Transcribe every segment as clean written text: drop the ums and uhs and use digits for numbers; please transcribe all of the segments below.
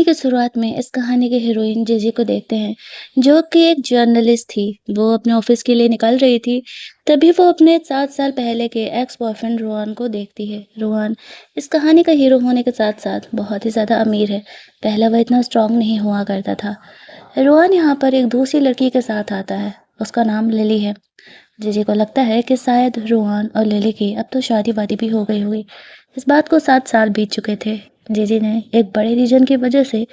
कहानी की शुरुआत में इस कहानी के हीरोइन जीजी को देखते हैं, जो कि एक जर्नलिस्ट थी। वो अपने ऑफिस के लिए निकल रही थी, तभी वो अपने 7 साल पहले के एक्स बॉयफ्रेंड रोहन को देखती है। रोहन इस कहानी का हीरो होने के साथ-साथ बहुत ही ज़्यादा अमीर है। पहले वह इतना स्ट्रॉन्ग नहीं हुआ करता था। रोहन यहाँ पर एक दूसरी लड़की के साथ आता है, उसका नाम लिली है। जीजी को लगता है कि शायद रोहन और लिली की अब तो शादी-वादी भी हो गई होगी। इस बात को 7 साल बीत चुके थे। जीजी ने एक बड़े रीजन की वजह से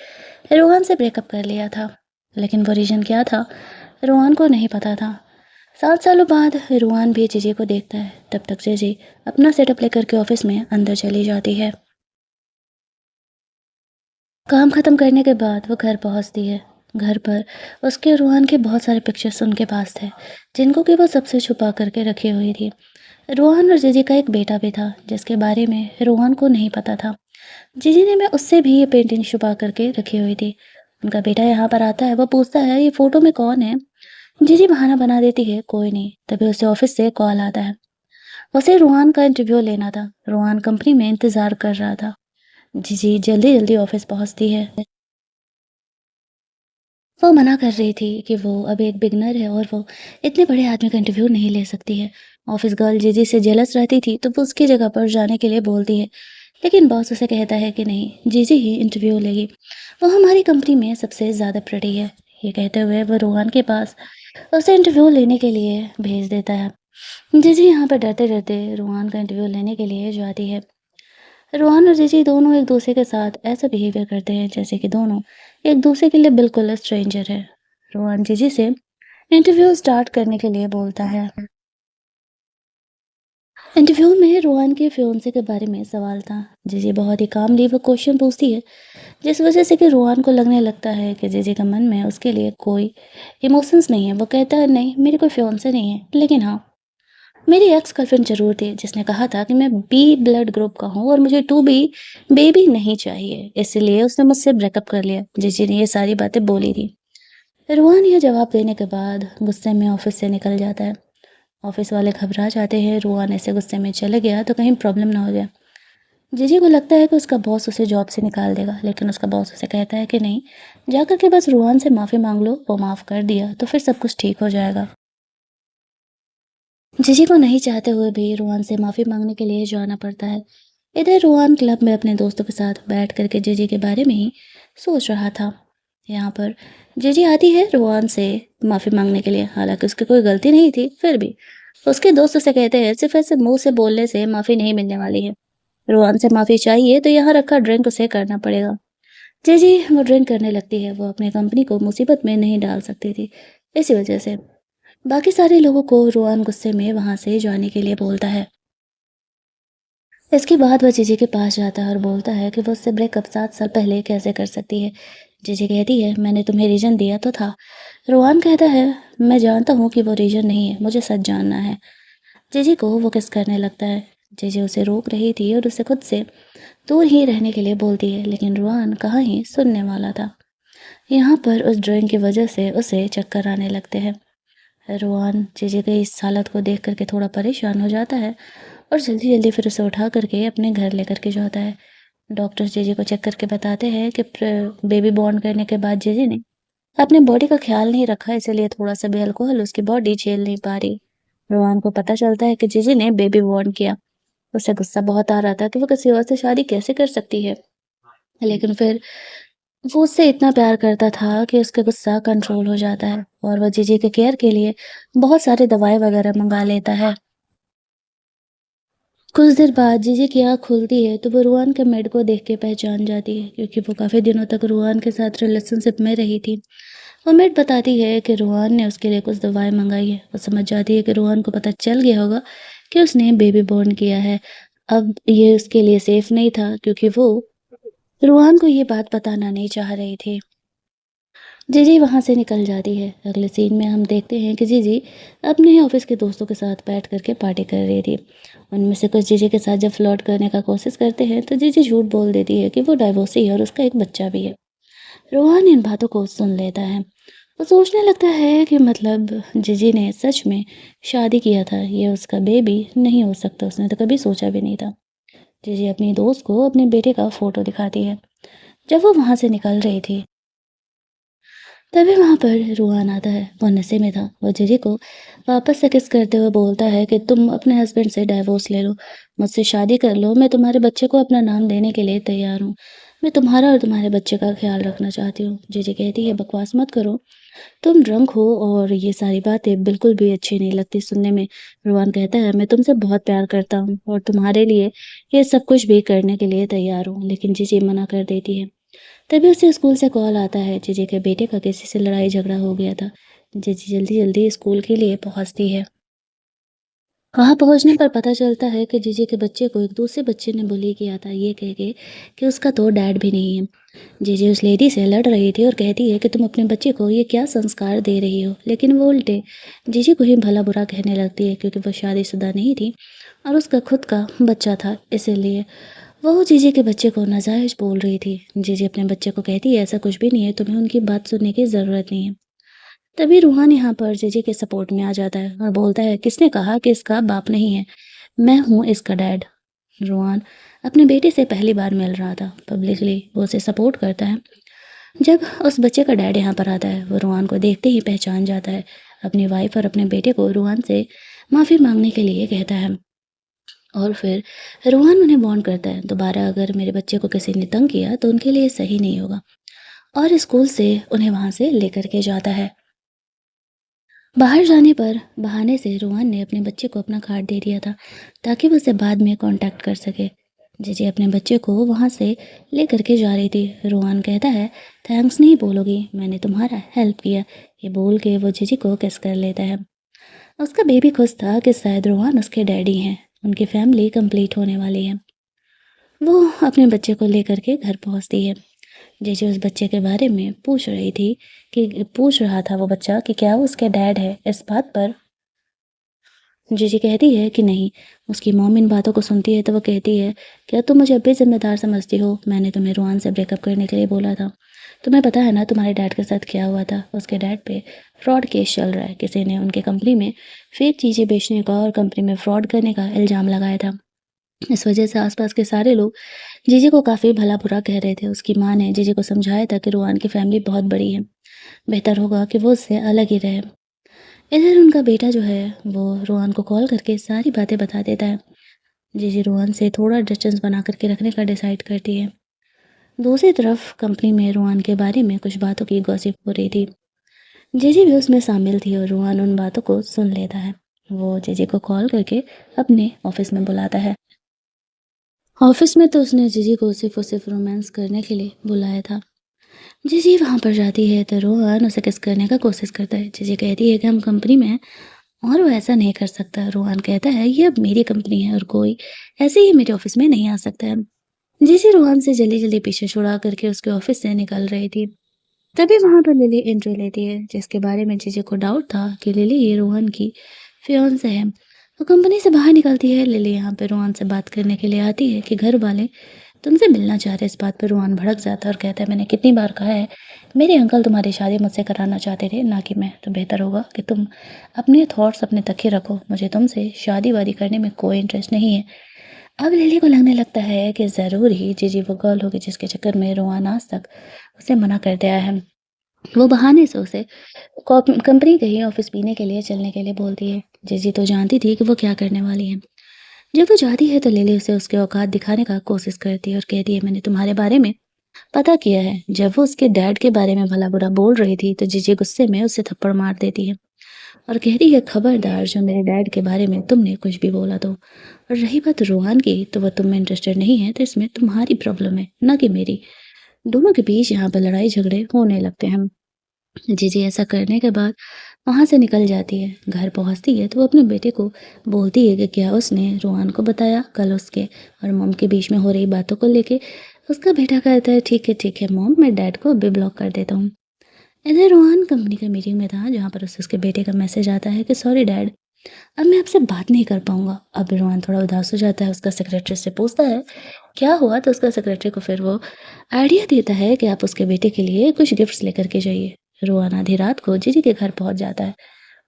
रोहन से ब्रेकअप कर लिया था, लेकिन वो रीजन क्या था, रोहन को नहीं पता था। 7 सालों बाद रोहन भी जीजी को देखता है। तब तक जीजी अपना सेटअप लेकर के ऑफिस में अंदर चली जाती है। काम खत्म करने के बाद वो घर पहुंचती है। घर पर उसके रोहन के बहुत सारे पिक्चर्स उनके पास थे, जिनको कि वो सबसे छुपा करके रखी हुई थी। रोहन और जीजी का एक बेटा भी था, जिसके बारे में रोहन को नहीं पता था। जीजी ने मैं उससे भी ये पेंटिंग छुपा करके रखी हुई थी। उनका बेटा यहाँ पर आता है, वो पूछता है ये फोटो में कौन है। जीजी बहाना बना देती है कोई नहीं। तभी उसे ऑफिस से कॉल आता है। उसे रोहान का इंटरव्यू लेना था। रोहान कंपनी में इंतजार कर रहा था। जीजी जल्दी जल्दी ऑफिस पहुंचती है। वो मना कर रही थी कि वो अभी एक बिगनर है और वो इतने बड़े आदमी का इंटरव्यू नहीं ले सकती है। ऑफिस गर्ल जीजी से जेलस रहती थी, तो वो उसकी जगह पर जाने के लिए बोलती है। लेकिन बॉस उसे कहता है कि नहीं, जीजी ही इंटरव्यू लेगी। वो हमारी कंपनी में सबसे ज़्यादा प्रेटी है। ये कहते हुए वो रोहन के पास उसे इंटरव्यू लेने के लिए भेज देता है। जीजी यहाँ पर डरते डरते रोहन का इंटरव्यू लेने के लिए जाती है। रोहन और जीजी दोनों एक दूसरे के साथ ऐसा बिहेवियर करते हैं जैसे कि दोनों एक दूसरे के लिए बिल्कुल स्ट्रेंजर है। रोहन जीजी से इंटरव्यू स्टार्ट करने के लिए बोलता है। इंटरव्यू में रोहन के फियोंसे के बारे में सवाल था। जीजी बहुत ही कामली वो क्वेश्चन पूछती है, जिस वजह से कि रोहन को लगने लगता है कि जीजी का मन में उसके लिए कोई इमोशंस नहीं है। वो कहता है नहीं, मेरी कोई फियोंसे नहीं है, लेकिन हाँ, मेरी एक्स गर्लफ्रेंड ज़रूर थी, जिसने कहा था कि मैं बी ब्लड ग्रुप का हूँ और मुझे टू बी बेबी नहीं चाहिए, इसलिए उसने मुझसे ब्रेकअप कर लिया। जीजी ने ये सारी बातें बोली थी। रोहन यह जवाब देने के बाद गुस्से में ऑफिस से निकल जाता है। ऑफिस वाले घबरा जाते हैं, रोहन ऐसे गुस्से में चले गया तो कहीं प्रॉब्लम ना हो जाए। जीजी को लगता है कि उसका बॉस उसे जॉब से निकाल देगा, लेकिन उसका बॉस उसे कहता है कि नहीं, जाकर के बस रोहन से माफ़ी मांग लो, वो माफ़ कर दिया तो फिर सब कुछ ठीक हो जाएगा। जीजी को नहीं चाहते हुए भी रोहन से माफ़ी मांगने के लिए जाना पड़ता है। इधर रोहन क्लब में अपने दोस्तों के साथ बैठ करके जीजी के बारे में ही सोच रहा था। यहाँ पर जीजी आती है रोहन से माफ़ी मांगने के लिए, हालांकि उसकी कोई गलती नहीं थी, फिर भी उसके दोस्त उसे कहते हैं सिर्फ ऐसे मुंह से बोलने से माफ़ी नहीं मिलने वाली है। रोहन से माफ़ी चाहिए तो यहाँ रखा ड्रिंक उसे करना पड़ेगा। जीजी वो ड्रिंक करने लगती है। वो अपनी कंपनी को मुसीबत में नहीं डाल सकती थी, इसी वजह से बाकी सारे लोगों को रोहन गुस्से में वहां से जाने के लिए बोलता है। इसके बाद वह जीजी के पास जाता है और बोलता है कि वो उससे ब्रेकअप 7 साल पहले कैसे कर सकती है। जीजी कहती है मैंने तुम्हें रीजन दिया तो था। रोहन कहता है मैं जानता हूँ कि वो रीजन नहीं है, मुझे सच जानना है। जीजी को वो किस करने लगता है। जीजी उसे रोक रही थी और उसे खुद से दूर ही रहने के लिए बोलती है, लेकिन रोहन कहाँ ही सुनने वाला था। यहाँ पर उस ड्राइंग की वजह से उसे चक्कर आने लगते हैं। रोहन जीजी की इस हालत को देख करके थोड़ा परेशान हो जाता है और जल्दी-जल्दी फिर उसे उठा करके अपने घर लेकर के जाता है। डॉक्टर्स जीजी को चेक करके बताते हैं कि बेबी बॉर्न करने के बाद जीजी ने अपने बॉडी का ख्याल नहीं रखा, इसलिए थोड़ा-सा भी अल्कोहल उसकी बॉडी झेल नहीं पा रही। रोहन को पता चलता है कि जीजी ने बेबी बॉर्न किया। उसे गुस्सा बहुत आ रहा था कि वो किसी और से शादी कैसे कर सकती है। लेकिन फिर वो उससे इतना प्यार करता था कि उसका गुस्सा कंट्रोल हो जाता है और वो जीजी के केयर के लिए बहुत सारी दवाएँ वगैरह मँगा लेता है। कुछ देर बाद जीजी की आँख खुलती है तो वो रूहान के मेड को देख के पहचान जाती है, क्योंकि वो काफ़ी दिनों तक रूहान के साथ रिलेशनशिप में रही थी। वो मेड बताती है कि रूहान ने उसके लिए कुछ दवाएँ मंगाई है। वो समझ जाती है कि रूहान को पता चल गया होगा कि उसने बेबी बॉर्न किया है। अब ये उसके लिए सेफ नहीं था, क्योंकि वो रूहान को ये बात बताना नहीं चाह रही थी। जीजी वहाँ से निकल जाती है। अगले सीन में हम देखते हैं कि जीजी अपने ही ऑफिस के दोस्तों के साथ बैठ करके पार्टी कर रही थी। उनमें से कुछ जीजी के साथ जब फ्लर्ट करने का कोशिश करते हैं तो जीजी झूठ बोल देती है कि वो डाइवोर्सी है और उसका एक बच्चा भी है। रोहन इन बातों को सुन लेता है। वो सोचने लगता है कि मतलब जीजी ने सच में शादी किया था, ये उसका बेबी नहीं हो सकता, उसने तो कभी सोचा भी नहीं था। जीजी अपनी दोस्त को अपने बेटे का फोटो दिखाती है। जब वो वहाँ से निकल रही थी, तभी वहाँ पर रूहान आता है। वो नशे में था। वो जीजी को वापस से किस करते हुए बोलता है कि तुम अपने हस्बैंड से डाइवोर्स ले लो, मुझसे शादी कर लो, मैं तुम्हारे बच्चे को अपना नाम देने के लिए तैयार हूँ। मैं तुम्हारा और तुम्हारे बच्चे का ख्याल रखना चाहती हूँ। जीजी कहती है बकवास मत करो, तुम ड्रंक हो और ये सारी बातें बिल्कुल भी अच्छी नहीं लगती सुनने में। रूहान कहता है मैं तुमसे बहुत प्यार करता हूँ और तुम्हारे लिए ये सब कुछ भी करने के लिए तैयार हूँ, लेकिन जीजी मना कर देती है। तभी उसे स्कूल से कॉल आता है, जीजी के बेटे का किसी से लड़ाई झगड़ा हो गया था। जीजी जल्दी-जल्दी स्कूल के लिए पहुँचती है। वहाँ पहुँचने पर पता चलता है कि जीजी के बच्चे को एक दूसरे बच्चे ने बुली किया था, ये कह के कि उसका तो डैड भी नहीं है। जीजी उस लेडी से लड़ रही थी और कहती है कि तुम अपने बच्चे को ये क्या संस्कार दे रही हो, लेकिन वो उल्टे जीजी को ही भला-बुरा कहने लगती है क्योंकि वो शादीशुदा नहीं थी और उसका खुद का बच्चा था, इसीलिए वो जीजी के बच्चे को नाजायज़ बोल रही थी। जीजी अपने बच्चे को कहती है ऐसा कुछ भी नहीं है, तुम्हें उनकी बात सुनने की ज़रूरत नहीं है। तभी रूहान यहाँ पर जीजी के सपोर्ट में आ जाता है और बोलता है किसने कहा कि इसका बाप नहीं है, मैं हूँ इसका डैड। रूहान अपने बेटे से पहली बार मिल रहा था, पब्लिकली वो उसे सपोर्ट करता है। जब उस बच्चे का डैड यहाँ पर आता है, वो रूहान को देखते ही पहचान जाता है। अपनी वाइफ और अपने बेटे को रूहान से माफ़ी मांगने के लिए कहता है और फिर रूहान उन्हें वार्न करता है दोबारा अगर मेरे बच्चे को किसी ने तंग किया तो उनके लिए सही नहीं होगा, और स्कूल से उन्हें वहाँ से लेकर के जाता है। बाहर जाने पर बहाने से रोहन ने अपने बच्चे को अपना कार्ड दे दिया था ताकि वो उसे बाद में कांटेक्ट कर सके। जीजी अपने बच्चे को वहाँ से ले करके जा रही थी। रोहन कहता है थैंक्स नहीं बोलोगी, मैंने तुम्हारा हेल्प किया। ये बोल के वो जीजी को किस कर लेता है। उसका बेबी खुश था कि शायद रोहन उसके डैडी हैं, उनकी फैमिली कंप्लीट होने वाली है। वो अपने बच्चे को लेकर के घर पहुँचती है। जैसे उस बच्चे के बारे में पूछ रहा था वो बच्चा कि क्या वो उसके डैड है। इस बात पर जीजी कहती है कि नहीं। उसकी मॉम इन बातों को सुनती है तो वो कहती है क्या तुम मुझे अब भी जिम्मेदार समझती हो, मैंने तुम्हें रोहन से ब्रेकअप करने के लिए बोला था। तुम्हें पता है ना तुम्हारे डैड के साथ क्या हुआ था। उसके डैड पे फ्रॉड केस चल रहा है, किसी ने उनके कंपनी में फेक चीज़ें बेचने का और कंपनी में फ्रॉड करने का इल्ज़ाम लगाया था। इस वजह से आसपास के सारे लोग जीजी को काफ़ी भला-बुरा कह रहे थे। उसकी माँ ने जीजी को समझाया था कि रोहान की फैमिली बहुत बड़ी है, बेहतर होगा कि वो उससे अलग ही रहे। इधर उनका बेटा जो है, वो रोहान को कॉल करके सारी बातें बता देता है। जीजी रोहान से थोड़ा डिस्टेंस बना कर के रखने का डिसाइड करती है। दूसरी तरफ कंपनी में रोहान के बारे में कुछ बातों की गॉसिप हो रही थी। जीजी भी उसमें शामिल थी और रोहान उन बातों को सुन लेता है। वो जीजी को कॉल करके अपने ऑफिस में बुलाता है। ऑफिस में तो उसने जीजी को सिर्फ और सिर्फ रोमांस करने के लिए बुलाया था। जीजी वहाँ पर जाती है तो रोहन उसे किस करने का कोशिश करता है। जीजी कहती है कि हम कंपनी में हैं और वो ऐसा नहीं कर सकता। रोहन कहता है ये अब मेरी कंपनी है और कोई ऐसे ही मेरे ऑफिस में नहीं आ सकता है। जीजी रोहन से जल्दी जल्दी पीछे छुड़ा करके उसके ऑफिस से निकल रही थी। तभी वहाँ पर लिली एंट्री लेती है, जिसके बारे में जीजी को डाउट था कि लिली ये रोहन की फियांसे है। वो कंपनी से बाहर निकलती है। लिली यहाँ पे रोहन से बात करने के लिए आती है कि घर वाले तुमसे मिलना चाह रहे। इस बात पर रोहन भड़क जाता है और कहता है मैंने कितनी बार कहा है, मेरे अंकल तुम्हारी शादी मुझसे कराना चाहते थे, ना कि मैं। तो बेहतर होगा कि तुम अपने थॉट्स अपने तक ही रखो, मुझे तुमसे शादी वादी करने में कोई इंटरेस्ट नहीं है। अब लिली को लगने लगता है कि ज़रूर ही जीजी वो गर्ल होगी जिसके चक्कर में रोहन आज तक उसे मना कर दिया है। वो बहाने से उसे कंपनी के ही ऑफिस पीने के लिए चलने के लिए बोलती है। जीजी तो जानती थी कि वो क्या करने वाली है। जब वो जाती है तो लिली उसे उसके औकात दिखाने का कोशिश करती है और कहती है मैंने तुम्हारे बारे में पता किया है। जब वो उसके डैड के बारे में भला बुरा बोल रही थी तो जीजी गुस्से में उसे थप्पड़ मार देती है और कहती है खबरदार जो मेरे डैड के बारे में तुमने कुछ भी बोला तो। और रही बात रोहान की, तो वह तुम में इंटरेस्टेड नहीं है तो इसमें तुम्हारी प्रॉब्लम है, ना कि मेरी। दोनों के बीच यहाँ पर लड़ाई झगड़े होने लगते हैं। जीजी ऐसा करने के बाद वहाँ से निकल जाती है। घर पहुँचती है तो वो अपने बेटे को बोलती है कि क्या उसने रोहान को बताया कल उसके और मॉम के बीच में हो रही बातों को लेके। उसका बेटा कहता है ठीक है मॉम, मैं डैड को अभी ब्लॉक कर देता हूँ। इधर रोहन कंपनी का मीटिंग में था जहाँ पर उसे उसके बेटे का मैसेज आता है कि सॉरी डैड, अब मैं आपसे बात नहीं कर पाऊंगा। अब रोहन थोड़ा उदास हो जाता है। उसका सेक्रेटरी से पूछता है क्या हुआ, तो उसका सेक्रेटरी को फिर वो आइडिया देता है कि आप उसके बेटे के लिए कुछ गिफ्ट्स लेकर के जाइए। रोहन आधी रात को जीजी के घर पहुंच जाता है।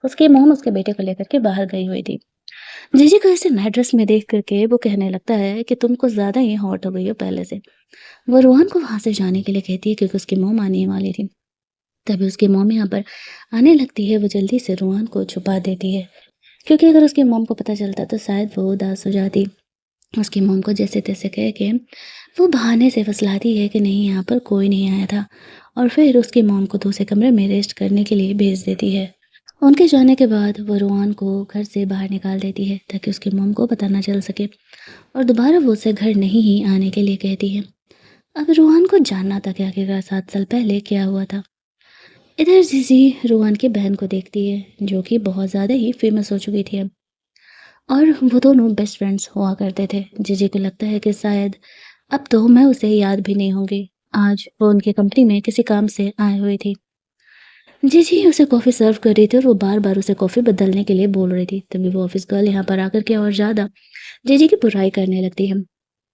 उसकी मॉम उसके बेटे को लेकर के बाहर गई हुई थी। जीजी को ऐसे नाइट ड्रेस में देख करके वो कहने लगता है कि तुम कुछ ज़्यादा ही हॉट हो गई हो पहले से। वो रोहन को वहाँ से जाने के लिए कहती है क्योंकि उसकी मॉम आने ही वाली थी। तभी उसकी मॉम यहाँ पर आने लगती है, वो जल्दी से रोहन को छुपा देती है, क्योंकि अगर उसकी मॉम को पता चलता तो शायद वो उदास हो जाती। उसकी मॉम को जैसे-तैसे कह के वो बहाने से फुसलाती है कि नहीं यहाँ पर कोई नहीं आया था, और फिर उसकी मॉम को दूसरे कमरे में रेस्ट करने के लिए भेज देती है। उनके जाने के बाद वो रोहन को घर से बाहर निकाल देती है ताकि उसकी मॉम को पता ना चल सके, और दोबारा वो उसे घर नहीं ही आने के लिए कहती है। अब रोहन को जानना था कि आखिरकार 7 साल पहले क्या हुआ था। इधर जीजी रोहन की बहन को देखती है, जो कि बहुत ज़्यादा ही फेमस हो चुकी थी अब, और वो दोनों बेस्ट फ्रेंड्स हुआ करते थे। जीजी को लगता है कि शायद अब तो मैं उसे याद भी नहीं होंगी। आज वो उनकी कंपनी में किसी काम से आए हुई थी। जीजी उसे कॉफ़ी सर्व कर रही थी और वो बार-बार उसे कॉफ़ी बदलने के लिए बोल रही थी। तभी वो ऑफिस गर्ल यहाँ पर आकर के और ज़्यादा जीजी की बुराई करने लगती है।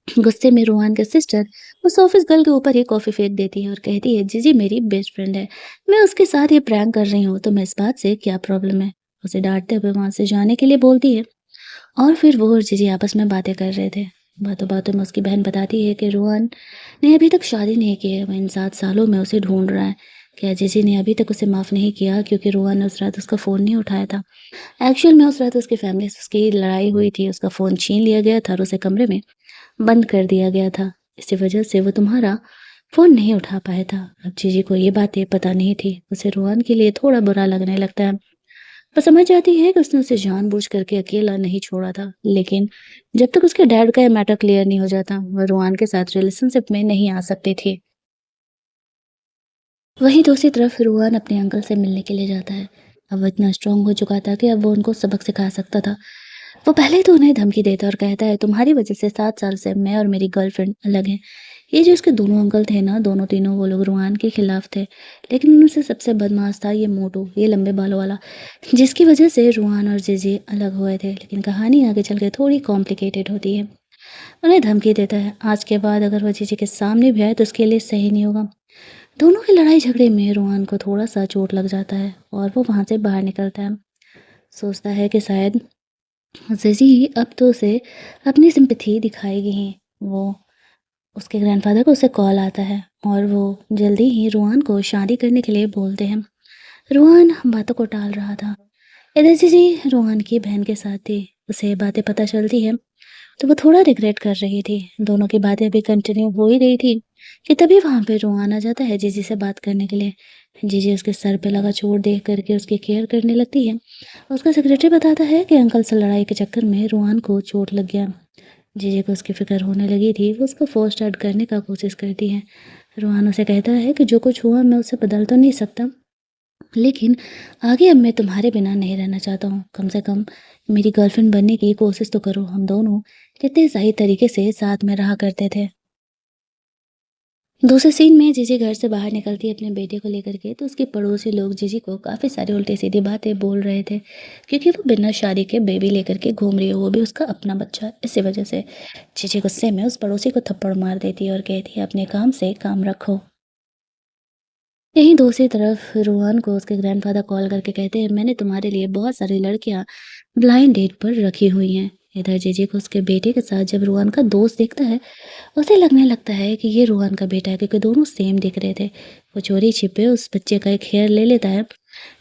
गुस्से में रोहन की सिस्टर उस ऑफिस गर्ल के ऊपर ही कॉफ़ी फेंक देती है और कहती है, जीजी मेरी बेस्ट फ्रेंड है, मैं उसके साथ ये प्रैंक कर रही हूँ, तो मैं इस बात से क्या प्रॉब्लम है। उसे डांटते हुए वहां से जाने के लिए बोलती है, और फिर वो और जीजी आपस में बातें कर रहे थे। बातों बातों में उसकी बहन बताती है कि रोहन ने अभी तक शादी नहीं की है, वह इन 7 सालों में उसे ढूंढ रहा है। क्या जीजी ने अभी तक उसे माफ़ नहीं किया क्योंकि रोहन ने उस रात उसका फ़ोन नहीं उठाया था। एक्चुअल में उस रात उसकी फैमिली से उसकी लड़ाई हुई थी, उसका फ़ोन छीन लिया गया था और उसे कमरे में बंद कर दिया गया था। इसी वजह से वो तुम्हारा फ़ोन नहीं उठा पाया था। अब जीजी को ये बातें पता नहीं थी। उसे रोहन के लिए थोड़ा बुरा लगने लगता है। वो समझ जाती है कि उसने उसे जानबूझ करके अकेला नहीं छोड़ा था। लेकिन जब तक उसके डैड का ये मैटर क्लियर नहीं हो जाता, वो रोहन के साथ रिलेशनशिप में नहीं आ सकती थी। वहीं दूसरी तरफ रोहन अपने अंकल से मिलने के लिए जाता है। अब वो इतना स्ट्रॉन्ग हो चुका था कि अब वो उनको सबक सिखा सकता था। वो पहले तो उन्हें धमकी देता और कहता है, तुम्हारी वजह से 7 साल से मैं और मेरी गर्लफ्रेंड अलग हैं। ये जो उसके दोनों अंकल थे ना, दोनों तीनों वो लोग रुआन के खिलाफ थे। लेकिन उनमें से सबसे बदमाश था ये मोटू, ये लंबे बालों वाला, जिसकी वजह से रुआन और जीजी अलग हुए थे। लेकिन कहानी आगे चल के थोड़ी कॉम्प्लिकेटेड होती है। उन्हें धमकी देता है, आज के बाद अगर वो जीजी के सामने भी आए तो उसके लिए सही नहीं होगा। दोनों की लड़ाई झगड़े में रुआन को थोड़ा सा चोट लग जाता है और वो वहाँ से बाहर निकलता है। सोचता है कि शायद ज़ेज़ी अब तो उसे अपनी सिंपैथी दिखाएगी ही। वो उसके ग्रैंडफ़ादर को उससे कॉल आता है और वो जल्दी ही रुआन को शादी करने के लिए बोलते हैं। रुआन बातों को टाल रहा था। इधर ज़ेज़ी रुआन की बहन के साथ थी। उसे ये बातें पता चलती है तो वो थोड़ा रिग्रेट कर रही थी। दोनों की बातें अभी कंटिन्यू हो ही रही थी कि तभी वहाँ पे रुआन आ जाता है जीजी से बात करने के लिए। जीजी उसके सर पे लगा चोट देख करके उसकी केयर करने लगती है। उसका सेक्रेटरी बताता है कि अंकल से लड़ाई के चक्कर में रुआन को चोट लग गया। जीजी को उसकी फिक्र होने लगी थी, वो उसको फोर्स स्टार्ट करने का कोशिश करती है। रुआन उसे कहता है कि जो कुछ हुआ मैं उसे बदल तो नहीं सकता, लेकिन आगे अब मैं तुम्हारे बिना नहीं रहना चाहता हूँ। कम से कम मेरी गर्लफ्रेंड बनने की कोशिश तो करो। हम दोनों कितने सही तरीके से साथ में रहा करते थे। दूसरे सीन में जीजी घर से बाहर निकलती है अपने बेटे को लेकर के, तो उसके पड़ोसी लोग जीजी को काफ़ी सारी उल्टी-सीधी बातें बोल रहे थे, क्योंकि वो बिना शादी के बेबी लेकर के घूम रही है, वो भी उसका अपना बच्चा। इसी वजह से जीजी गुस्से में उस पड़ोसी को थप्पड़ मार देती है और कहती है, अपने काम से काम रखो। यहीं दूसरी तरफ रोहन को उसके ग्रैंडफ़ादर कॉल करके कहते हैं, मैंने तुम्हारे लिए बहुत सारी लड़कियाँ ब्लाइंड डेट पर रखी हुई हैं। इधर जीजी को उसके बेटे के साथ जब रोहन का दोस्त देखता है, उसे लगने लगता है कि ये रोहन का बेटा है, क्योंकि दोनों सेम दिख रहे थे। वो चोरी छिपे उस बच्चे का एक हेयर ले लेता है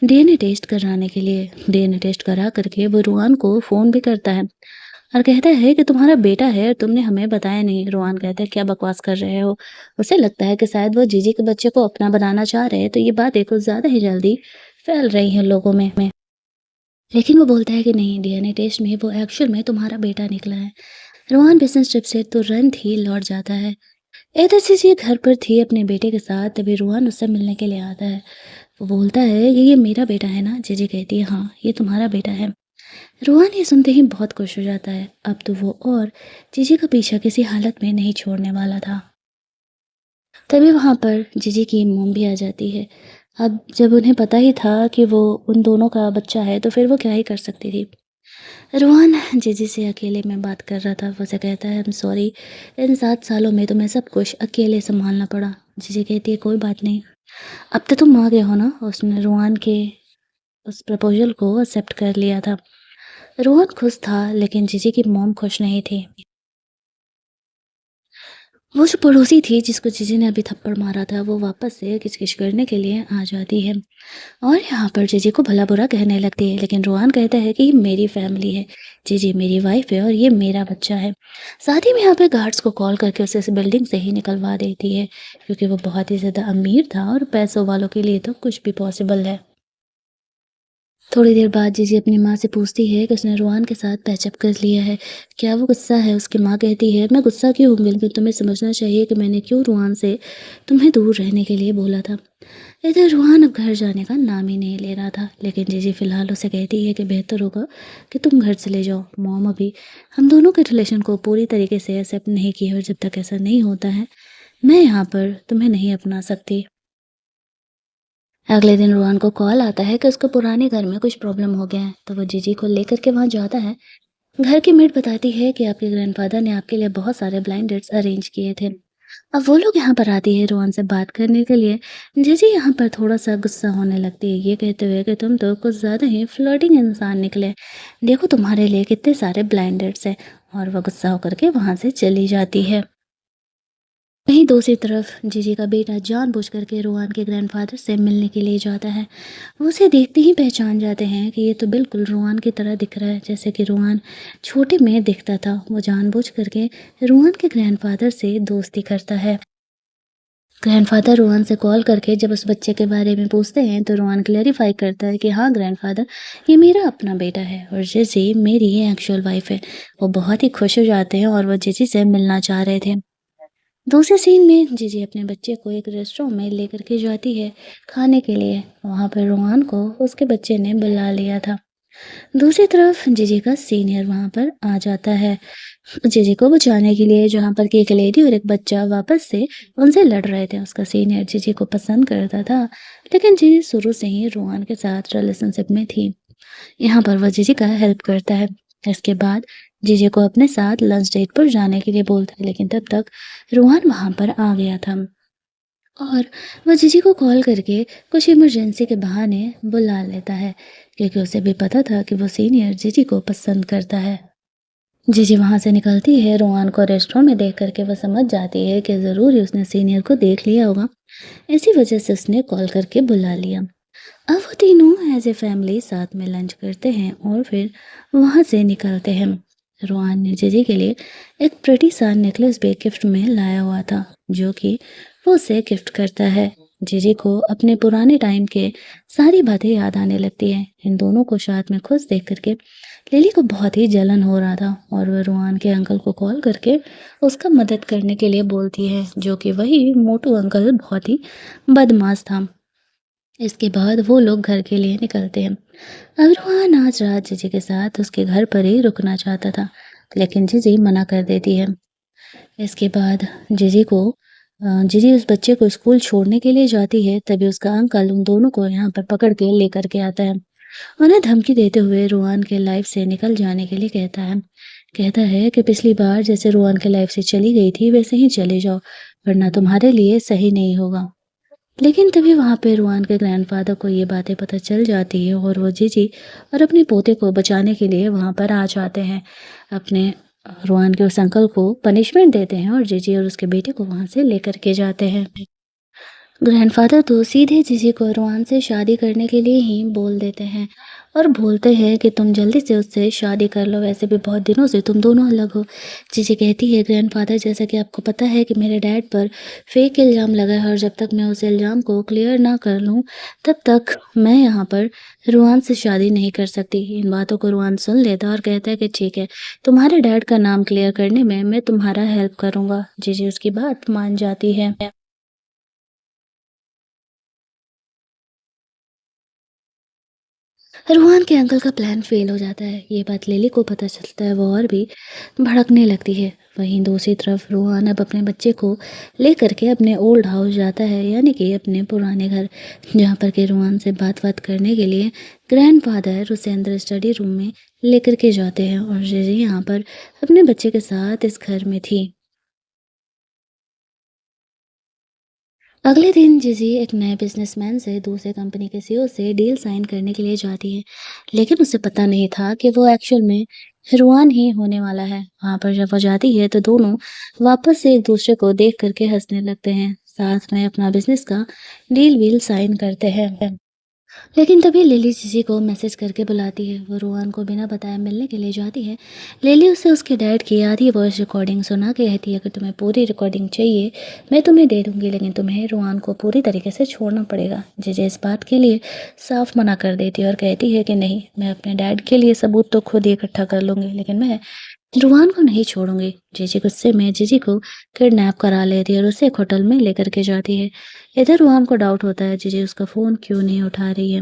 डीएनए टेस्ट कराने के लिए। डीएनए टेस्ट करा करके वो रोहन को फ़ोन भी करता है और कहता है कि तुम्हारा बेटा है और तुमने हमें बताया नहीं। रोहन कहता है, क्या बकवास कर रहे हो। उसे लगता है कि शायद वो जीजी के बच्चे को अपना बनाना चाह रहे हैं, तो ये बातें कुछ ज़्यादा ही जल्दी फैल रही हैं लोगों में। लेकिन वो बोलता है कि नहीं, डीएनए टेस्ट में वो एक्चुअल में तुम्हारा बेटा निकला है। रोहन बिजनेस ट्रिप से तुरंत ही लौट जाता है। इधर से जी घर पर थी अपने बेटे के साथ, तभी रोहन उससे मिलने के लिए आता है। वो बोलता है कि ये मेरा बेटा है ना। जीजी कहती है, हाँ ये तुम्हारा बेटा है। रोहन ये सुनते ही बहुत खुश हो जाता है। अब तो वो और जीजी का पीछा किसी हालत में नहीं छोड़ने वाला था। तभी वहाँ पर जीजी की मॉम भी आ जाती है। अब जब उन्हें पता ही था कि वो उन दोनों का बच्चा है, तो फिर वो क्या ही कर सकती थी। रोहन जीजी से अकेले में बात कर रहा था। वो उसे कहता है, आई एम सॉरी, इन 7 सालों में तुम्हें सब कुछ अकेले संभालना पड़ा। जीजी कहती है, कोई बात नहीं, अब तो तुम आ गए हो ना। उसने रोहन के उस प्रपोजल को एक्सेप्ट कर लिया था। रोहन खुश था लेकिन जीजी की मॉम खुश नहीं थी। वो जो पड़ोसी थी जिसको जीजी ने अभी थप्पड़ मारा था वो वापस से किच-किच करने के लिए आ जाती है और यहाँ पर जीजी को भला-बुरा कहने लगती है, लेकिन रोहन कहता है कि ये मेरी फैमिली है, जीजी मेरी वाइफ है और ये मेरा बच्चा है। साथ ही में यहाँ पे गार्ड्स को कॉल करके उसे इस बिल्डिंग से ही निकलवा देती है, क्योंकि वो बहुत ही ज़्यादा अमीर था और पैसों वालों के लिए तो कुछ भी पॉसिबल है। थोड़ी देर बाद जीजी अपनी माँ से पूछती है कि उसने रोहान के साथ पैचअप कर लिया है। क्या वो गुस्सा है? उसकी माँ कहती है, मैं गुस्सा क्यों हूँ? बिल्कुल तुम्हें समझना चाहिए कि मैंने क्यों रोहान से तुम्हें दूर रहने के लिए बोला था। इधर रोहान अब घर जाने का नाम ही नहीं ले रहा था, लेकिन जीजी फिलहाल उसे कहती है कि बेहतर होगा कि तुम घर चले जाओ। मॉम अभी हम दोनों के रिलेशन को पूरी तरीके से एक्सेप्ट नहीं की है और जब तक ऐसा नहीं होता है, मैं यहाँ पर तुम्हें नहीं अपना सकती। अगले दिन रोहन को कॉल आता है कि उसको पुराने घर में कुछ प्रॉब्लम हो गया है, तो वो जीजी को लेकर के वहाँ जाता है। घर की मेड बताती है कि आपके ग्रैंडफादर ने आपके लिए बहुत सारे ब्लाइंड डेट्स अरेंज किए थे। अब वो लोग यहाँ पर आती है रोहन से बात करने के लिए। जीजी यहाँ पर थोड़ा-सा गुस्सा होने लगती है, ये कहते हुए कि तुम तो कुछ ज़्यादा ही फ्लर्टिंग इंसान निकले। देखो तुम्हारे लिए कितने सारे ब्लाइंड डेट्स हैं, और वो गुस्सा होकर के वहाँ से चली जाती है। वहीं दूसरी तरफ जीजी का बेटा जानबूझ करके रोहान के ग्रैंडफादर से मिलने के लिए जाता है। वो उसे देखते ही पहचान जाते हैं कि ये तो बिल्कुल रोहान की तरह दिख रहा है जैसे कि रोहान छोटे में दिखता था। वो जानबूझ करके रोहान के ग्रैंडफादर से दोस्ती करता है। ग्रैंडफादर रोहान से कॉल करके जब उस बच्चे के बारे में पूछते हैं तो रोहान क्लेरिफाई करता है कि हाँ ग्रैंडफादर, ये मेरा अपना बेटा है और जेसी मेरी एक्चुअल वाइफ है। वो बहुत ही खुश हो जाते हैं और वो जेसी से मिलना चाह रहे थे। दूसरे सीन में जीजी अपने बच्चे को एक रेस्टोरेंट में लेकर के जाती है खाने के लिए। वहाँ पर रोहान को उसके बच्चे ने बुला लिया था। दूसरी तरफ जीजी का सीनियर वहाँ पर आ जाता है जीजी को बचाने के लिए, जहाँ पर कि एक लेडी और एक बच्चा वापस से उनसे लड़ रहे थे। उसका सीनियर जीजी को पसंद करता था, लेकिन जीजी शुरू से ही रोहान के साथ रिलेशनशिप में थी। यहाँ पर वह जीजी का हेल्प करता है। इसके बाद जीजी को अपने साथ लंच डेट पर जाने के लिए बोलता है, लेकिन तब तक रोहन वहाँ पर आ गया था और वह जीजी को कॉल करके कुछ इमरजेंसी के बहाने बुला लेता है, क्योंकि उसे भी पता था कि वो सीनियर जीजी को पसंद करता है। जीजी वहाँ से निकलती है, रोहन को रेस्टोरेंट में देख करके वह समझ जाती है कि ज़रूर ही उसने सीनियर को देख लिया होगा, इसी वजह से उसने कॉल करके बुला लिया। अब वो तीनों एज ए फैमिली साथ में लंच करते हैं और फिर वहाँ से निकलते हैं। रोहान ने जीजी के लिए एक प्रिटी सा नेकलेस भी गिफ्ट में लाया हुआ था, जो कि वो उसे गिफ्ट करता है। जीजी को अपने पुराने टाइम के सारी बातें याद आने लगती है। इन दोनों को साथ में खुश देख करके लिली को बहुत ही जलन हो रहा था और वह रोहान के अंकल को कॉल करके उसका मदद करने के लिए बोलती है, जो कि वही मोटू अंकल बहुत ही बदमाश था। इसके बाद वो लोग घर के लिए निकलते हैं। अब रोहन आज रात जीजी के साथ उसके घर पर ही रुकना चाहता था, लेकिन जीजी मना कर देती है। इसके बाद जीजी उस बच्चे को स्कूल छोड़ने के लिए जाती है, तभी उसका अंकल उन दोनों को यहाँ पर पकड़ के लेकर के आता है। उन्हें धमकी देते हुए रोहन के लाइफ से निकल जाने के लिए कहता है। कहता है कि पिछली बार जैसे रोहन के लाइफ से चली गई थी वैसे ही चले जाओ, वरना तुम्हारे लिए सही नहीं होगा। लेकिन तभी वहाँ पे रुआन के ग्रैंडफ़ादर को ये बातें पता चल जाती है और वो जीजी और अपने पोते को बचाने के लिए वहाँ पर आ जाते हैं। अपने रुआन के उस अंकल को पनिशमेंट देते हैं और जीजी और उसके बेटे को वहाँ से लेकर के जाते हैं। ग्रैंडफ़ादर तो सीधे जीजी को रुआन से शादी करने के लिए ही बोल देते हैं और बोलते हैं कि तुम जल्दी से उससे शादी कर लो, वैसे भी बहुत दिनों से तुम दोनों अलग हो। जीजी कहती है ग्रैंडफ़ादर, जैसा कि आपको पता है कि मेरे डैड पर फेक इल्ज़ाम लगा है और जब तक मैं उस इल्ज़ाम को क्लियर ना कर लूँ तब तक मैं यहाँ पर रुआन से शादी नहीं कर सकती। इन बातों को रुआन सुन लेता है और कहता है कि ठीक है, तुम्हारे डैड का नाम क्लियर करने में मैं तुम्हारा हेल्प करूँगा। जीजी उसकी बात मान जाती है। रोहन के अंकल का प्लान फेल हो जाता है। ये बात लिली को पता चलता है, वो और भी भड़कने लगती है। वहीं दूसरी तरफ रोहन अब अपने बच्चे को लेकर के अपने ओल्ड हाउस जाता है, यानी कि अपने पुराने घर, जहाँ पर के रोहन से बात करने के लिए ग्रैंडफादर उसे अंदर स्टडी रूम में लेकर के जाते हैं और जीजी यहाँ पर अपने बच्चे के साथ इस घर में थी। अगले दिन जीजी एक नए बिजनेसमैन से दूसरे कंपनी के सीईओ से डील साइन करने के लिए जाती है, लेकिन उसे पता नहीं था कि वो एक्चुअल में रुआन ही होने वाला है। वहां पर जब वो जाती है तो दोनों वापस से एक दूसरे को देख करके हंसने लगते हैं, साथ में अपना बिजनेस का डील वील साइन करते हैं। लेकिन तभी लिली जीजी को मैसेज करके बुलाती है। वो रोहन को बिना बताए मिलने के लिए जाती है। लिली उसे उसके डैड की आधी वॉइस रिकॉर्डिंग सुना के कहती है कि तुम्हें पूरी रिकॉर्डिंग चाहिए, मैं तुम्हें दे दूंगी, लेकिन तुम्हें रोहन को पूरी तरीके से छोड़ना पड़ेगा। जीजी इस बात के लिए साफ मना कर देती है और कहती है कि नहीं, मैं अपने डैड के लिए सबूत तो खुद ही इकट्ठा कर लूंगी, लेकिन मैं रूहान को नहीं छोड़ूंगी। जीजी गुस्से में जीजी को किडनैप करा लेती है और उसे एक होटल में लेकर के जाती है। इधर रूहान को डाउट होता है जीजी उसका फोन क्यों नहीं उठा रही है,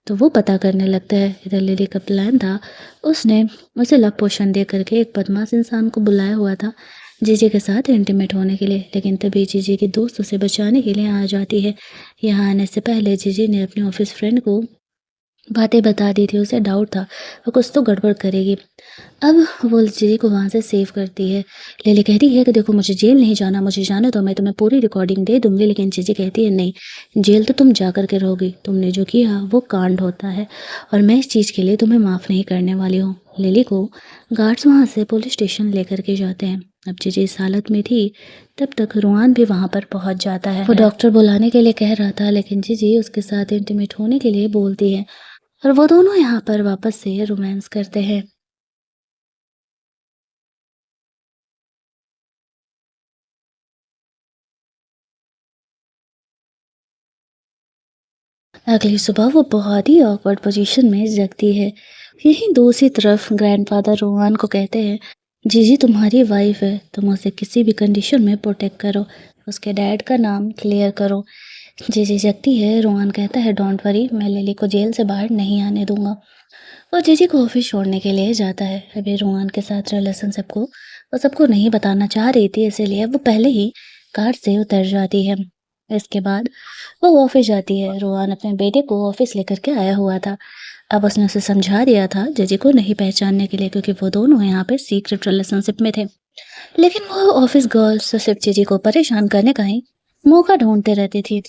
तो वो पता करने लगता है। इधर लिली का प्लान था, उसने उसे लव पोशन दे करके एक बदमाश इंसान को बुलाया हुआ था जीजी के साथ इंटीमेट होने के लिए, लेकिन तभी जीजी की दोस्त उसे बचाने के लिए आ जाती है। यहाँ आने से पहले जीजी ने अपने ऑफिस फ्रेंड को बातें बता दी थी, उसे डाउट था वो कुछ तो गड़बड़ करेगी। अब वो जीजी को वहाँ से सेव करती है। लिली कहती है कि देखो मुझे जेल नहीं जाना, मुझे जाने दो, मैं तुम्हें पूरी रिकॉर्डिंग दे दूंगी, लेकिन जीजी कहती है नहीं, जेल तो तुम जा कर के रहोगी, तुमने जो किया वो कांड होता है और मैं इस चीज़ के लिए तुम्हें माफ़ नहीं करने वाली हूँ। लिली को गार्ड्स वहाँ से पुलिस स्टेशन लेकर के जाते हैं। अब जीजी इस हालत में थी, तब तक रुआन भी वहाँ पर पहुँच जाता है। वो डॉक्टर बुलाने के लिए कह रहा था, लेकिन जीजी उसके साथ इंटीमेट होने के लिए बोलती है और वो दोनों यहाँ पर वापस से रोमांस करते हैं। अगली सुबह वो बहुत ही ऑकवर्ड पोजीशन में जगती है। यहीं दूसरी तरफ ग्रैंडफादर रोहान को कहते हैं, जीजी तुम्हारी वाइफ है, तुम उसे किसी भी कंडीशन में प्रोटेक्ट करो, उसके डैड का नाम क्लियर करो। जीजी जगती है। रोहान कहता है, डोंट वरी, मैं लिली को जेल से बाहर नहीं आने दूंगा। वो जीजी को ऑफिस छोड़ने के लिए जाता है। अभी रोहान के साथ रिलेशनशिप को वो सबको नहीं बताना चाह रही थी, इसीलिए वो पहले ही कार से उतर जाती है। इसके बाद वो ऑफिस जाती है। रोहान अपने बेटे को ऑफिस लेकर के आया हुआ था। अब उसने उसे समझा दिया था जीजी को नहीं पहचानने के लिए, क्योंकि वो दोनों यहाँ पे सीक्रेट रिलेशनशिप में थे। लेकिन वो ऑफिस गर्ल्स सिर्फ जीजी को परेशान करने का ही मौका ढूंढते रहती थी।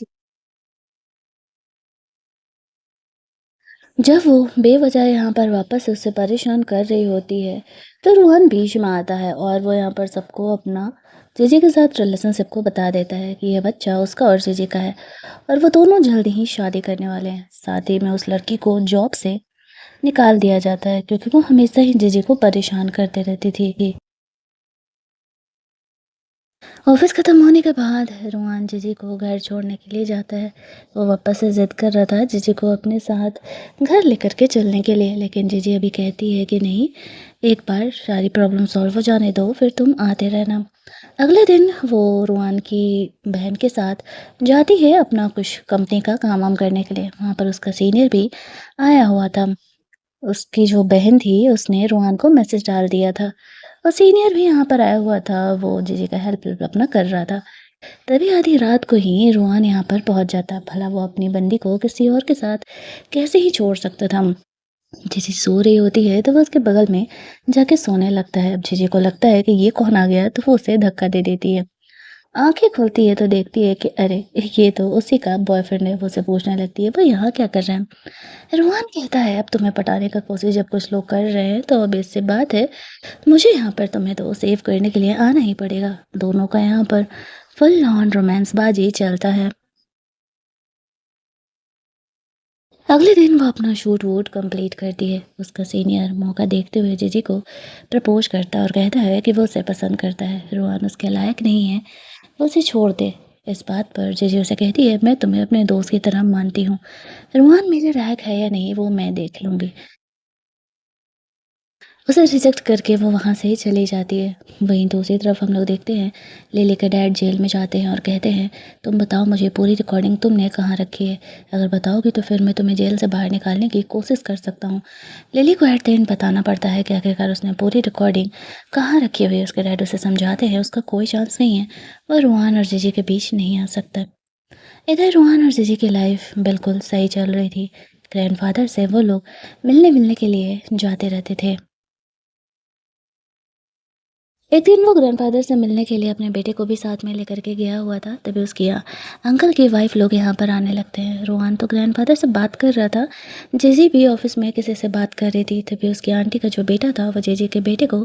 जब वो बेवजह यहाँ पर वापस से उसे परेशान कर रही होती है, तो रोहन बीच में आता है और वो यहाँ पर सबको अपना जीजी के साथ रिलेशनशिप को बता देता है कि यह बच्चा उसका और जीजी का है और वो दोनों जल्दी ही शादी करने वाले हैं। साथ ही में उस लड़की को जॉब से निकाल दिया जाता है, क्योंकि वो हमेशा ही जीजी को परेशान करते रहती थी। ऑफिस खत्म होने के बाद रोहन जीजी को घर छोड़ने के लिए जाता है। वो वापस से जिद कर रहा था जीजी को अपने साथ घर लेकर के चलने के लिए, लेकिन जीजी अभी कहती है कि नहीं, एक बार सारी प्रॉब्लम सॉल्व हो जाने दो, फिर तुम आते रहना। अगले दिन वो रोहन की बहन के साथ जाती है अपना कुछ कंपनी का काम वाम करने के लिए। वहाँ पर उसका सीनियर भी आया हुआ था। उसकी जो बहन थी उसने रोहन को मैसेज डाल दिया था और सीनियर भी यहाँ पर आया हुआ था, वो जीजी का हेल्प अपना कर रहा था। तभी आधी रात को ही रोहन यहाँ पर पहुंच जाता। भला वो अपनी बंदी को किसी और के साथ कैसे ही छोड़ सकता था। जीजी सो रही होती है तो वो उसके बगल में जाके सोने लगता है। अब जीजी को लगता है कि ये कौन आ गया, तो वो उसे धक्का दे देती है। आंखें खुलती है तो देखती है कि अरे, ये तो उसी का बॉयफ्रेंड है। वो उसे पूछने लगती है, वो यहाँ क्या कर रहे हैं। रोहन कहता है, अब तुम्हें पटाने का कोशिश जब कुछ लोग कर रहे हैं तो अब इससे बात है, मुझे यहाँ पर तुम्हें तो सेव करने के लिए आना ही पड़ेगा। दोनों का यहाँ पर फुल ऑन रोमांस बाजी चलता है। अगले दिन वो अपना शूट वूट कंप्लीट करती है। उसका सीनियर मौका देखते हुए जीजी को प्रपोज करता है और कहता है कि वो उसे पसंद करता है, रोहन उसके लायक नहीं है, वो उसे छोड़ दे। इस बात पर जीजी उसे कहती है, मैं तुम्हें अपने दोस्त की तरह मानती हूँ, रोहन मेरे लायक है या नहीं वो मैं देख लूंगी। उसे रिजेक्ट करके वो वहाँ से चली जाती है। वहीं दूसरी तरफ हम लोग देखते हैं, लिली के डैड जेल में जाते हैं और कहते हैं, तुम बताओ मुझे पूरी रिकॉर्डिंग तुमने कहाँ रखी है, अगर बताओगी तो फिर मैं तुम्हें जेल से बाहर निकालने की कोशिश कर सकता हूँ। लिली को एट द एंड बताना पड़ता है कि आखिरकार उसने पूरी रिकॉर्डिंग कहाँ रखी हुई है। उसके डैड उसे समझाते हैं उसका कोई चांस नहीं है, वो रूहान और जीजी के बीच नहीं आ सकता। इधर रूहान और जीजी की लाइफ बिल्कुल सही चल रही थी। ग्रैंडफादर से वो लोग मिलने मिलने के लिए जाते रहते थे। एक दिन वो ग्रैंडफ़ादर से मिलने के लिए अपने बेटे को भी साथ में लेकर के गया हुआ था, तभी उसकी अंकल की वाइफ़ लोग यहाँ पर आने लगते हैं। रोहान तो ग्रैंडफ़ादर से बात कर रहा था, जीजी भी ऑफ़िस में किसी से बात कर रही थी, तभी उसकी आंटी का जो बेटा था, वो जीजी के बेटे को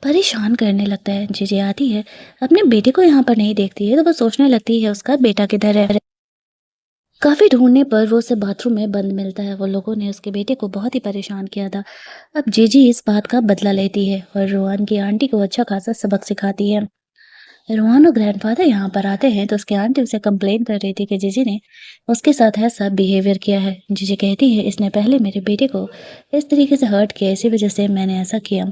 परेशान करने लगता है। जीजी आती है, अपने बेटे को यहाँ पर नहीं देखती है, तो वो सोचने लगती है उसका बेटा किधर है। काफ़ी ढूँढने पर वो उसे बाथरूम में बंद मिलता है। वो लोगों ने उसके बेटे को बहुत ही परेशान किया था। अब जीजी इस बात का बदला लेती है और रोहन की आंटी को अच्छा खासा सबक सिखाती है। रोहन और ग्रैंडफ़ादर यहाँ पर आते हैं तो उसकी आंटी उसे कंप्लेन कर रही थी कि जीजी ने उसके साथ ऐसा बिहेवियर किया है। जीजी कहती है इसने पहले मेरे बेटे को इस तरीके से हर्ट किया, इसी वज़ह से मैंने ऐसा किया।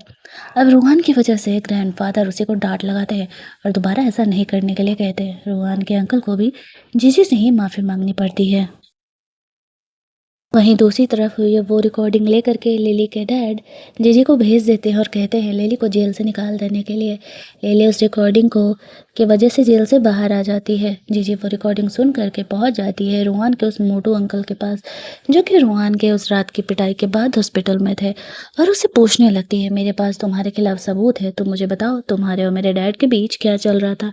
अब रोहन की वज़ह से ग्रैंडफ़ादर उसी को डाँट लगाते हैं और दोबारा ऐसा नहीं करने के लिए कहते हैं। रोहन के अंकल को भी जीजी से ही माफ़ी माँगनी पड़ती है। वहीं दूसरी तरफ ये वो रिकॉर्डिंग लेकर के लिली के डैड जीजी को भेज देते हैं और कहते हैं लिली को जेल से निकाल देने के लिए। लिली उस रिकॉर्डिंग को की वजह से जेल से बाहर आ जाती है। जीजी वो रिकॉर्डिंग सुन कर के पहुंच जाती है रोहान के उस मोटू अंकल के पास, जो कि रोहान के उस रात की पिटाई के बाद हॉस्पिटल में थे, और उसे पूछने लगती है मेरे पास तुम्हारे खिलाफ सबूत है, तुम मुझे बताओ तुम्हारे और मेरे डैड के बीच क्या चल रहा था।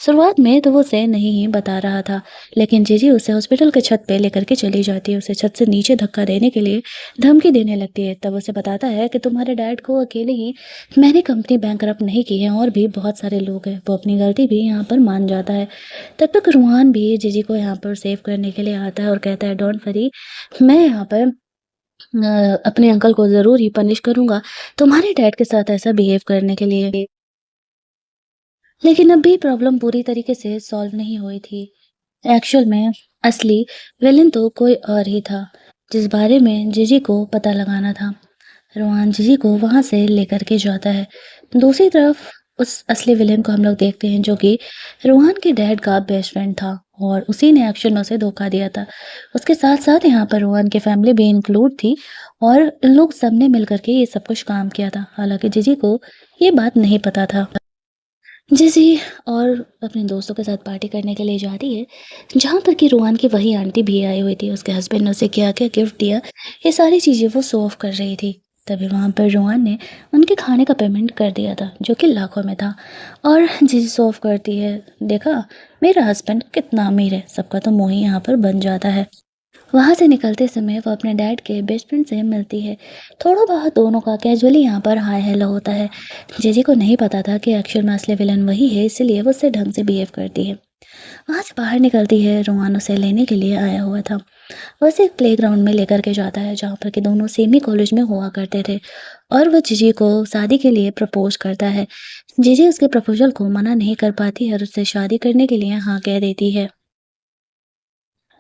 शुरुआत में तो वो उसे नहीं ही बता रहा था, लेकिन जीजी उसे हॉस्पिटल के छत पे लेकर के चली जाती है। उसे छत से नीचे धक्का देने के लिए धमकी देने लगती है। तब उसे बताता है कि तुम्हारे डैड को अकेले ही मैंने कंपनी बैंकरप्ट नहीं की है, और भी बहुत सारे लोग हैं। वो अपनी गलती भी यहाँ पर मान जाता है। तब तक रूहान भी जीजी को यहाँ पर सेव करने के लिए आता है और कहता है डोंट वरी, मैं यहाँ पर अपने अंकल को ज़रूर ही पनिश करूँगा तुम्हारे डैड के साथ ऐसा बिहेव करने के लिए। लेकिन अब भी प्रॉब्लम पूरी तरीके से सॉल्व नहीं हुई थी। एक्चुअल में असली विलेन तो कोई और ही था, जिस बारे में जीजी को पता लगाना था। रोहान जीजी को वहाँ से लेकर के जाता है। दूसरी तरफ उस असली विलेन को हम लोग देखते हैं, जो कि रोहान के डैड का बेस्ट फ्रेंड था और उसी ने एक्चुअल में उसे धोखा दिया था। उसके साथ-साथ यहाँ पर रोहान की फैमिली भी इंक्लूड थी और इन लोग सबने मिलकर के ये सब कुछ काम किया था। हालाँकि जीजी को ये बात नहीं पता था। जैसे ही और अपने दोस्तों के साथ पार्टी करने के लिए जाती है, जहाँ पर कि रोहान की वही आंटी भी आई हुई थी। उसके हस्बैंड ने उसे क्या-क्या गिफ्ट दिया, ये सारी चीज़ें वो शो ऑफ कर रही थी। तभी वहाँ पर रोहान ने उनके खाने का पेमेंट कर दिया था, जो कि लाखों में था। और चीज़ शो ऑफ करती है, देखा मेरा हस्बैंड कितना अमीर है, सबका तो मुँह ही यहाँ पर बन जाता है। वहाँ से निकलते समय वो अपने डैड के बेस्ट फ्रेंड से मिलती है। थोड़ा बहुत दोनों का कैजुअली यहाँ पर हाय हेलो होता है। जीजी को नहीं पता था कि एक्चुअल में असली विलन वही है, इसलिए वो उससे ढंग से बिहेव करती है। वहाँ से बाहर निकलती है, रोहान उसे लेने के लिए आया हुआ था। वो उसे एक प्लेग्राउंड में लेकर के जाता है, जहाँ पर कि दोनों सेम ही कॉलेज में हुआ करते थे, और वो जीजी को शादी के लिए प्रपोज करता है। जीजी उसके प्रपोजल को मना नहीं कर पाती है और उससे शादी करने के लिए हाँ कह देती है।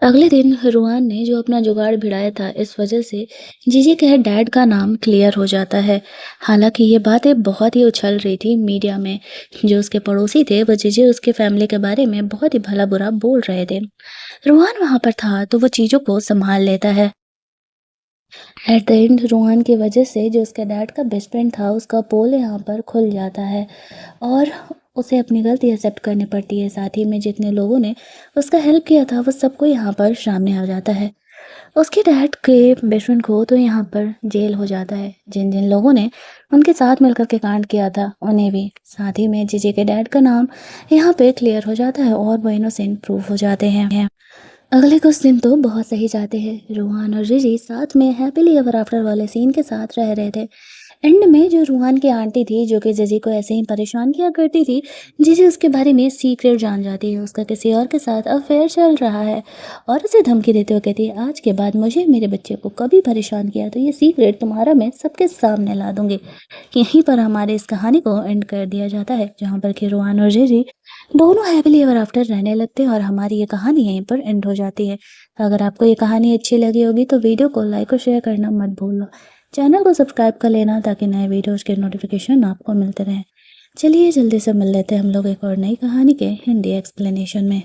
अगले दिन रुआन ने जो अपना जुगाड़ भिड़ाया था, इस वजह से जीजी के डैड का नाम क्लियर हो जाता है। हालांकि ये बातें बहुत ही उछल रही थी मीडिया में। जो उसके पड़ोसी थे वो जीजी उसके फैमिली के बारे में बहुत ही भला बुरा बोल रहे थे। रुआन वहां पर था तो वो चीजों को संभाल लेता है। एट द एंड रोहन की वजह से जो उसके डैड का बेस्ट फ्रेंड था, उसका पोल यहाँ पर खुल जाता है और उसे अपनी गलती एक्सेप्ट करनी पड़ती है। साथ ही में जितने लोगों ने उसका हेल्प किया था वो सबको यहाँ पर सामने आ जाता है। उसके डैड के बेस्ट फ्रेंड को तो यहाँ पर जेल हो जाता है। जिन जिन लोगों ने उनके साथ मिलकर के कांड किया था उन्हें भी। साथ ही में जीजे के डैड का नाम यहाँ पे क्लियर हो जाता है और वो इनोसेंट प्रूव हो जाते हैं। अगले कुछ दिन तो बहुत सही जाते हैं। रोहान और रिजी साथ में हैप्पीली एवर आफ्टर वाले सीन के साथ रह रहे थे। एंड में जो रूहान की आंटी थी, जो कि जीजी को ऐसे ही परेशान किया करती थी, जीजी उसके बारे में सीक्रेट जान जाती है। उसका किसी और के साथ अफेयर चल रहा है और उसे धमकी देते हुए कहती है आज के बाद मुझे मेरे बच्चे को कभी परेशान किया तो ये सीक्रेट तुम्हारा मैं सबके सामने ला दूंगी। यहीं पर हमारे इस कहानी को एंड कर दिया जाता है, जहाँ पर कि रोहान और जीजी दोनों हैप्पीली एवर आफ्टर रहने लगते हैं और हमारी ये कहानी यहीं पर एंड हो जाती है। अगर आपको ये कहानी अच्छी लगी होगी तो वीडियो को लाइक और शेयर करना मत भूलना। चैनल को सब्सक्राइब कर लेना ताकि नए वीडियोज़ के नोटिफिकेशन आपको मिलते रहें। चलिए जल्दी से मिल लेते हैं हम लोग एक और नई कहानी के हिंदी एक्सप्लेनेशन में।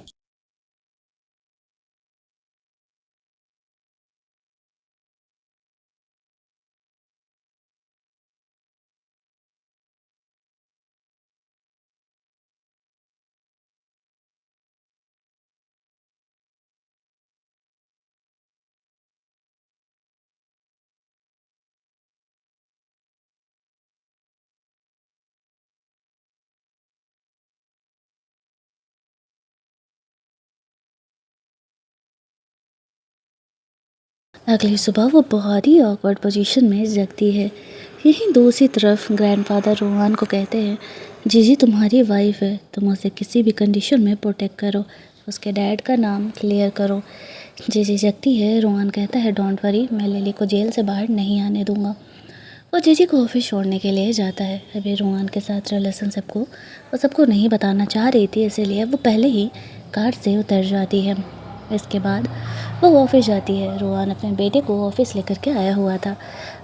अगली सुबह वो बहुत ही ऑकवर्ड पोजीशन में जगती है। यहीं दूसरी तरफ ग्रैंडफादर रोहान को कहते हैं, जीजी तुम्हारी वाइफ है, तुम उसे किसी भी कंडीशन में प्रोटेक्ट करो, उसके डैड का नाम क्लियर करो। जीजी जगती है। रोहान कहता है, डोंट वरी, मैं लिली को जेल से बाहर नहीं आने दूंगा। वो जीजी को ऑफिस छोड़ने के लिए जाता है। अभी रोहान के साथ रिलेशनशिप को वो सबको नहीं बताना चाह रही थी, इसीलिए वो पहले ही कार से उतर जाती है। इसके बाद वो ऑफिस जाती है। रोहान अपने बेटे को ऑफिस लेकर के आया हुआ था।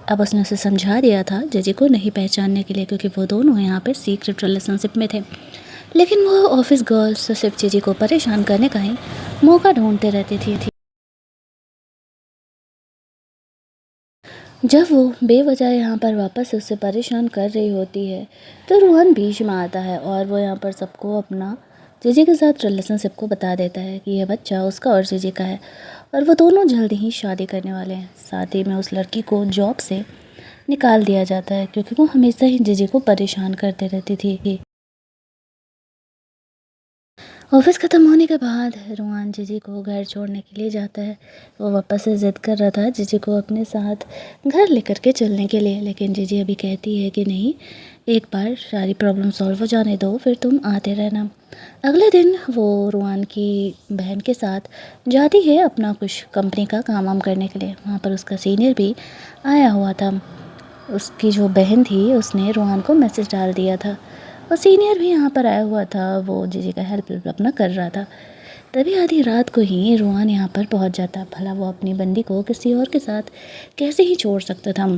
अब उसने उसे समझा दिया था जीजी को नहीं पहचानने के लिए, क्योंकि वो दोनों यहाँ पे सीक्रेट रिलेशनशिप में थे। लेकिन वो ऑफिस गर्ल्स तो सिर्फ जीजी को परेशान करने का ही मौका ढूंढते रहती थी। जब वो बेवजह यहाँ पर वापस उससे परेशान कर रही होती है, तो रोहन बीच में आता है और वो यहाँ पर सबको अपना जीजी के साथ रिलेशनशिप को बता देता है कि यह बच्चा उसका और जीजी का है और वो दोनों जल्दी ही शादी करने वाले हैं। साथ ही में उस लड़की को जॉब से निकाल दिया जाता है, क्योंकि वो हमेशा ही जीजी को परेशान करते रहती थी। ऑफिस ख़त्म होने के बाद रोहान जीजी को घर छोड़ने के लिए जाता है। वो वापस से ज़िद कर रहा था जीजी को अपने साथ घर लेकर के चलने के लिए, लेकिन जीजी अभी कहती है कि नहीं, एक बार सारी प्रॉब्लम सॉल्व हो जाने दो, फिर तुम आते रहना। अगले दिन वो रोहान की बहन के साथ जाती है अपना कुछ कंपनी का काम वाम करने के लिए। वहाँ पर उसका सीनियर भी आया हुआ था। उसकी जो बहन थी उसने रोहान को मैसेज डाल दिया था और सीनियर भी यहाँ पर आया हुआ था। वो जीजी का हेल्प अपना कर रहा था। तभी आधी रात को ही रोहान यहाँ पर पहुँच जाता। भला वो अपनी बंदी को किसी और के साथ कैसे ही छोड़ सकता था।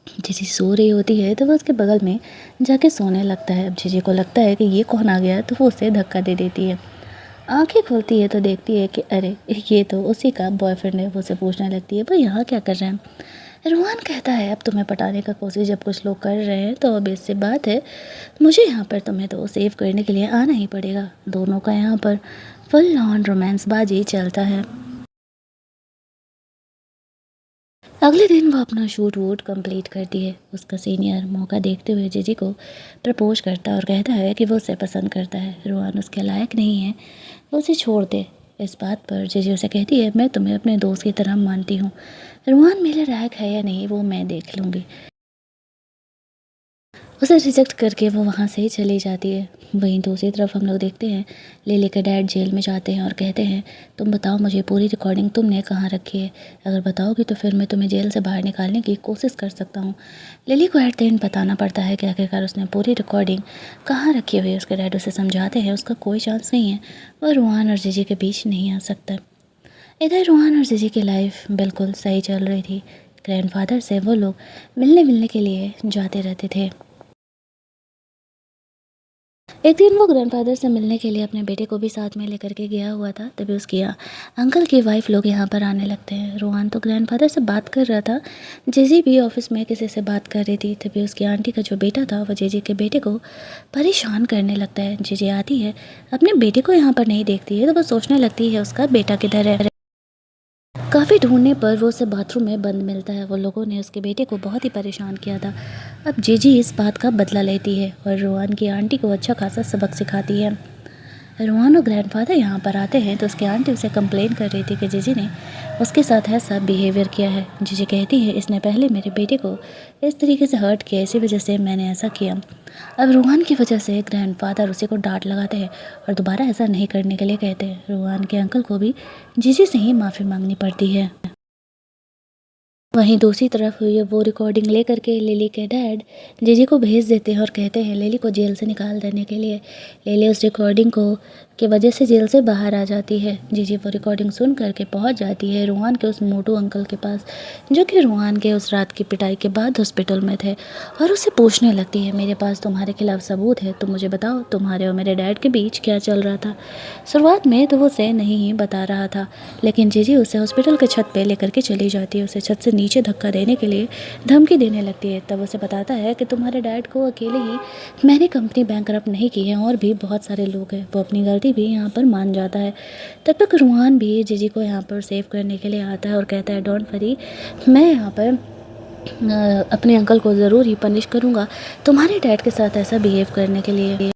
जीजी सो रही होती है तो वो उसके बगल में जाके सोने लगता है। अब जीजी को लगता है कि ये कौन आ गया, तो वो उसे धक्का दे देती है। आंखें खोलती है तो देखती है कि अरे ये तो उसी का बॉयफ्रेंड है। वो उसे पूछने लगती है, भाई यहाँ क्या कर रहे हैं। रोहन कहता है, अब तुम्हें पटाने का कोशिश जब कुछ लोग कर रहे हैं तो अब इससे बात है, मुझे यहाँ पर तुम्हें तो सेव करने के लिए आना ही पड़ेगा। दोनों का यहाँ पर फुल ऑन रोमांस बाजी चलता है। अगले दिन वो अपना शूट वूट कंप्लीट करती है। उसका सीनियर मौका देखते हुए जीजी को प्रपोज करता है और कहता है कि वो उसे पसंद करता है, रोहन उसके लायक नहीं है, वो उसे छोड़ दे। इस बात पर जीजी उसे कहती है, मैं तुम्हें अपने दोस्त की तरह मानती हूँ, रोहन मेरे लायक है या नहीं वो मैं देख लूँगी। उसे रिजेक्ट करके वो वहाँ से ही चली जाती है। वहीं दूसरी तरफ हम लोग देखते हैं लिली के डैड जेल में जाते हैं और कहते हैं, तुम बताओ मुझे पूरी रिकॉर्डिंग तुमने कहाँ रखी है, अगर बताओगी तो फिर मैं तुम्हें जेल से बाहर निकालने की कोशिश कर सकता हूँ। लिली को एट द एंड बताना पड़ता है कि आखिरकार उसने पूरी रिकॉर्डिंग कहाँ रखी हुई है। उसके डैड उसे समझाते हैं उसका कोई चांस नहीं है, वह रोहान और जीजी के बीच नहीं आ सकता। इधर रोहान और जीजी की लाइफ बिल्कुल सही चल रही थी। ग्रैंडफादर से वो लोग मिलने मिलने के लिए जाते रहते थे। एक दिन वो ग्रैंडफादर से मिलने के लिए अपने बेटे को भी साथ में लेकर के गया हुआ था। तभी उसकी अंकल की वाइफ लोग यहाँ पर आने लगते हैं। रोहान तो ग्रैंडफादर से बात कर रहा था, जीजी भी ऑफिस में किसी से बात कर रही थी। तभी उसकी आंटी का जो बेटा था वो जीजी के बेटे को परेशान करने लगता है। जीजी आती है, अपने बेटे को यहाँ पर नहीं देखती है तो वो सोचने लगती है उसका बेटा किधर है। काफ़ी ढूंढने पर वो उसे बाथरूम में बंद मिलता है। वो लोगों ने उसके बेटे को बहुत ही परेशान किया था। अब जीजी इस बात का बदला लेती है और रोहन की आंटी को अच्छा खासा सबक सिखाती है। रोहन और ग्रैंडफादर यहाँ पर आते हैं तो उसकी आंटी उसे कंप्लेन कर रही थी कि जीजी ने उसके साथ ऐसा बिहेवियर किया है। जीजी कहती है, इसने पहले मेरे बेटे को इस तरीके से हर्ट किया, इसी वजह से मैंने ऐसा किया। अब रोहन की वजह से ग्रैंडफादर उसी को डांट लगाते हैं और दोबारा ऐसा नहीं करने के लिए कहते हैं। रोहन के अंकल को भी जीजी से ही माफ़ी मांगनी पड़ती है। वहीं दूसरी तरफ ये वो रिकॉर्डिंग ले करके लिली के डैड जीजी को भेज देते हैं और कहते हैं लिली को जेल से निकाल देने के लिए। लिली उस रिकॉर्डिंग को की वजह से जेल से बाहर आ जाती है। जीजी वो रिकॉर्डिंग सुन करके पहुंच जाती है रोहान के उस मोटू अंकल के पास, जो कि रोहान के उस रात की पिटाई के बाद हॉस्पिटल में थे, और उससे पूछने लगती है, मेरे पास तुम्हारे खिलाफ सबूत है, तुम मुझे बताओ तुम्हारे और मेरे डैड के बीच क्या चल रहा था। शुरुआत में तो वो उसे नहीं ही बता रहा था, लेकिन जीजी उसे हॉस्पिटल के छत पे लेकर के चली जाती है। उसे छत से नीचे धक्का देने के लिए धमकी देने लगती है। तब उसे बताता है कि तुम्हारे डैड को अकेले ही मैंने कंपनी बैंकरप्ट नहीं की है, और भी बहुत सारे लोग हैं। वो अपनी गलती भी यहाँ पर मान जाता है। तब तक रोहान भी जीजी को यहाँ पर सेव करने के लिए आता है और कहता है, डोंट वरी, मैं यहाँ पर अपने अंकल को ज़रूर ही पनिश करूँगा तुम्हारे डैड के साथ ऐसा बिहेव करने के लिए।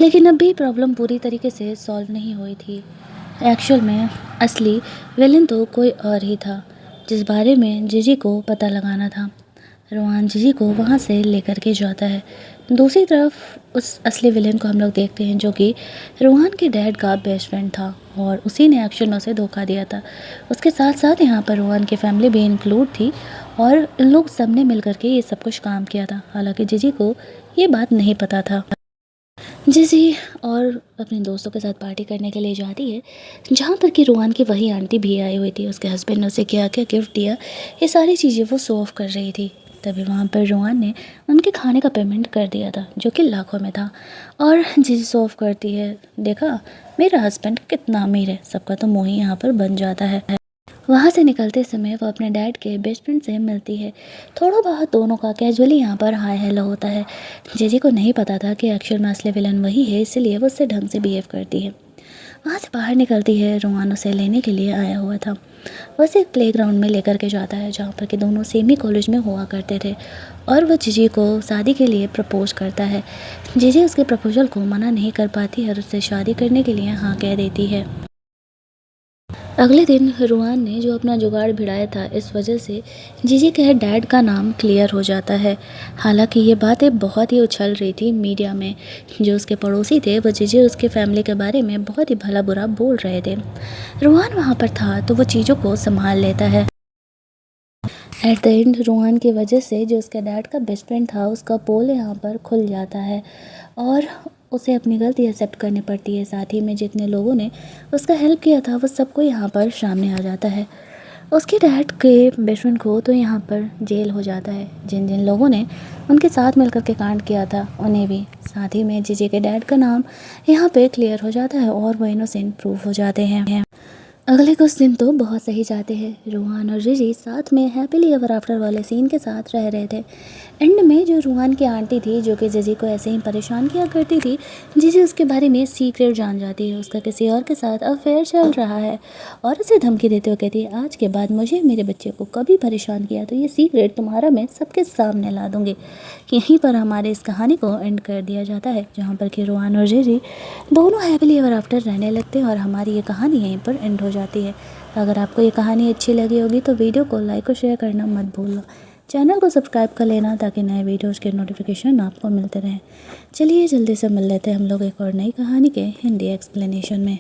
लेकिन अब भी प्रॉब्लम पूरी तरीके से सॉल्व नहीं हुई थी। एक्चुअल में असली विलन तो कोई और ही था, जिस बारे में जीजी को पता लगाना था। रोहान जीजी को वहाँ से लेकर के जाता है। दूसरी तरफ उस असली विलेन को हम लोग देखते हैं, जो कि रोहान के डैड का बेस्ट फ्रेंड था और उसी ने एक्चुअल में उसे धोखा दिया था। उसके साथ साथ यहाँ पर रोहान की फैमिली भी इंक्लूड थी और इन लोग सब ने मिल करके ये सब कुछ काम किया था। हालांकि जीजी को ये बात नहीं पता था। जैसे और अपने दोस्तों के साथ पार्टी करने के लिए जाती है, जहाँ पर कि रोहान की वही आंटी भी आई हुई थी। उसके हस्बैंड ने उसे क्या क्या गिफ्ट दिया, ये सारी चीज़ें वो शो ऑफ कर रही थी। तभी वहाँ पर रोहान ने उनके खाने का पेमेंट कर दिया था, जो कि लाखों में था। और जीजी शो ऑफ करती है, देखा मेरा हस्बैंड कितना अमीर है, सबका तो मुँह ही यहाँ पर बन जाता है। वहाँ से निकलते समय वो अपने डैड के बेस्ट फ्रेंड से मिलती है। थोड़ा बहुत दोनों का कैजुअली यहाँ पर हाय हेलो होता है। जीजी को नहीं पता था कि एक्चुअल में असली विलन वही है, इसलिए वो उससे ढंग से बिहेव करती है। वहाँ से बाहर निकलती है, रोहान उसे लेने के लिए आया हुआ था। वो उसे एक प्लेग्राउंड में लेकर के जाता है, जहाँ पर कि दोनों सेम ही कॉलेज में हुआ करते थे। और वो जीजी को शादी के लिए प्रपोज करता है। जीजी उसके प्रपोजल को मना नहीं कर पाती है और उससे शादी करने के लिए हाँ कह देती है। अगले दिन रोहान ने जो अपना जुगाड़ भिड़ाया था, इस वजह से जीजी के डैड का नाम क्लियर हो जाता है। हालांकि ये बातें बहुत ही उछल रही थी मीडिया में। जो उसके पड़ोसी थे वो जीजी और उसके फैमिली के बारे में बहुत ही भला बुरा बोल रहे थे। रोहान वहाँ पर था तो वो चीज़ों को संभाल लेता है। एट द एंड रोहान की वजह से जो उसके डैड का बेस्ट फ्रेंड था, उसका पोल यहाँ पर खुल जाता है और उसे अपनी गलती एक्सेप्ट करनी पड़ती है। साथ ही में जितने लोगों ने उसका हेल्प किया था वो सबको यहाँ पर सामने आ जाता है। उसके डैड के बेस्ट फ्रेंड को तो यहाँ पर जेल हो जाता है। जिन जिन लोगों ने उनके साथ मिलकर के कांड किया था उन्हें भी। साथ ही में जीजे के डैड का नाम यहाँ पे क्लियर हो जाता है और वो इनोसेंट प्रूफ हो जाते हैं। अगले कुछ दिन तो बहुत सही जाते हैं। रोहान और जीजी साथ में हैप्पीली एवर आफ्टर वाले सीन के साथ रह रहे थे। एंड में जो रोहान की आंटी थी, जो कि जीजी को ऐसे ही परेशान किया करती थी, जीजी उसके बारे में सीक्रेट जान जाती है। उसका किसी और के साथ अफेयर चल रहा है और उसे धमकी देते हुए कहती है, आज के बाद मुझे मेरे बच्चे को कभी परेशान किया तो ये सीक्रेट तुम्हारा मैं सबके सामने ला दूँगी। यहीं पर हमारे इस कहानी को एंड कर दिया जाता है, जहाँ पर कि रोहान और जीजी दोनों हैप्पीली एवर आफ्टर रहने लगते हैं और हमारी ये कहानी यहीं पर एंड हो जाती है। अगर आपको ये कहानी अच्छी लगी होगी तो वीडियो को लाइक और शेयर करना मत भूलना। चैनल को सब्सक्राइब कर लेना ताकि नए वीडियोज़ के नोटिफिकेशन आपको मिलते रहें। चलिए जल्दी से मिल लेते हैं हम लोग एक और नई कहानी के हिंदी एक्सप्लेनेशन में।